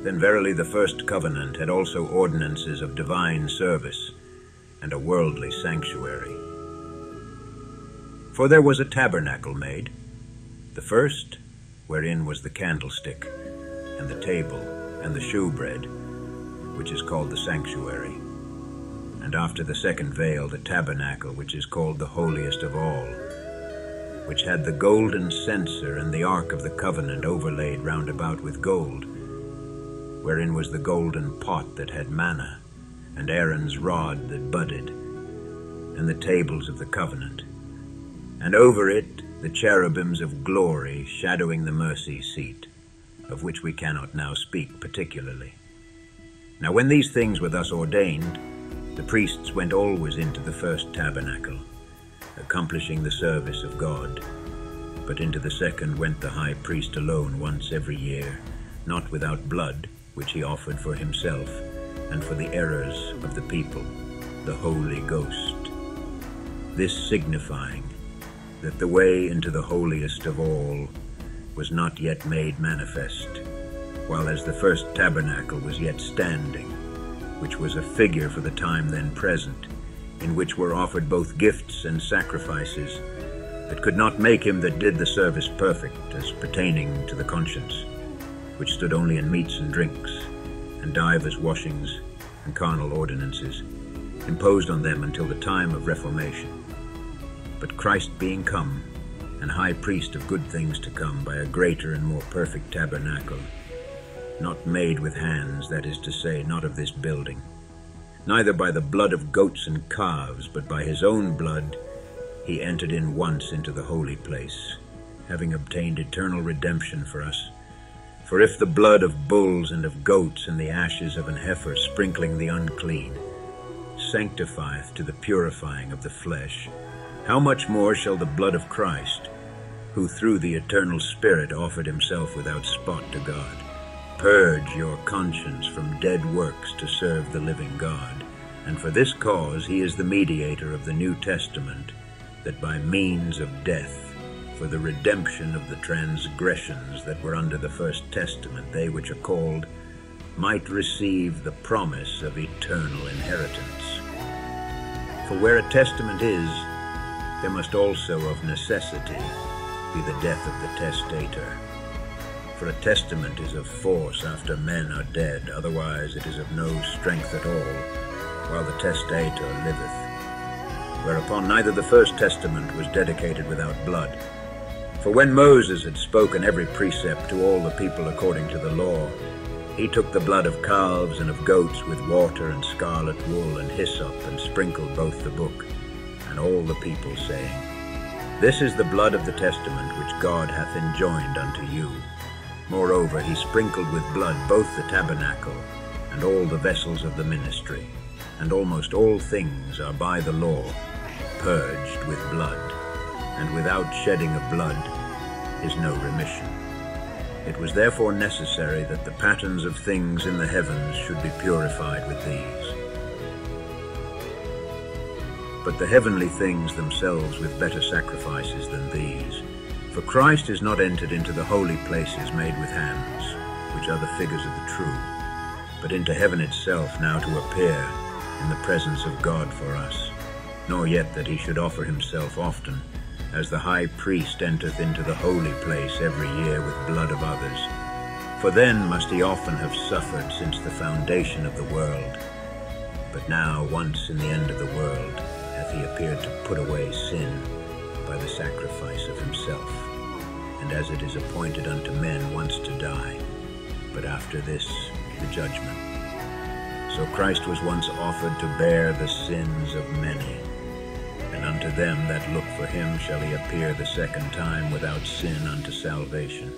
Then verily the first covenant had also ordinances of divine service, and a worldly sanctuary. For there was a tabernacle made, the first, wherein was the candlestick, and the table, and the shewbread, which is called the sanctuary. And after the second veil, the tabernacle, which is called the holiest of all, which had the golden censer and the ark of the covenant overlaid round about with gold, wherein was the golden pot that had manna, and Aaron's rod that budded, and the tables of the covenant, and over it the cherubims of glory shadowing the mercy seat, of which we cannot now speak particularly. Now when these things were thus ordained, the priests went always into the first tabernacle, accomplishing the service of God. But into the second went the high priest alone once every year, not without blood, which he offered for himself, and for the errors of the people, the Holy Ghost. This signifying that the way into the holiest of all was not yet made manifest, while as the first tabernacle was yet standing, which was a figure for the time then present, in which were offered both gifts and sacrifices, that could not make him that did the service perfect as pertaining to the conscience, which stood only in meats and drinks, and divers washings and carnal ordinances, imposed on them until the time of Reformation. But Christ being come, and high priest of good things to come, by a greater and more perfect tabernacle, not made with hands, that is to say, not of this building, neither by the blood of goats and calves, but by his own blood, he entered in once into the holy place, having obtained eternal redemption for us. For if the blood of bulls and of goats and the ashes of an heifer sprinkling the unclean sanctifieth to the purifying of the flesh, how much more shall the blood of Christ, who through the eternal Spirit offered himself without spot to God, purge your conscience from dead works to serve the living God? And for this cause he is the mediator of the New Testament, that by means of death, for the redemption of the transgressions that were under the first testament, they which are called might receive the promise of eternal inheritance. For where a testament is, there must also of necessity be the death of the testator. For a testament is of force after men are dead, otherwise it is of no strength at all, while the testator liveth. Whereupon neither the first testament was dedicated without blood. For when Moses had spoken every precept to all the people according to the law, he took the blood of calves and of goats with water and scarlet wool and hyssop, and sprinkled both the book and all the people, saying, This is the blood of the testament which God hath enjoined unto you. Moreover, he sprinkled with blood both the tabernacle and all the vessels of the ministry, and almost all things are by the law purged with blood, and without shedding of blood is no remission. It was therefore necessary that the patterns of things in the heavens should be purified with these. But the heavenly things themselves with better sacrifices than these. For Christ is not entered into the holy places made with hands, which are the figures of the true, but into heaven itself, now to appear in the presence of God for us, nor yet that he should offer himself often, as the high priest entereth into the holy place every year with blood of others. For then must he often have suffered since the foundation of the world. But now once in the end of the world hath he appeared to put away sin by the sacrifice of himself. And as it is appointed unto men once to die, but after this the judgment, so Christ was once offered to bear the sins of many. And unto them that look for him shall he appear the second time without sin unto salvation.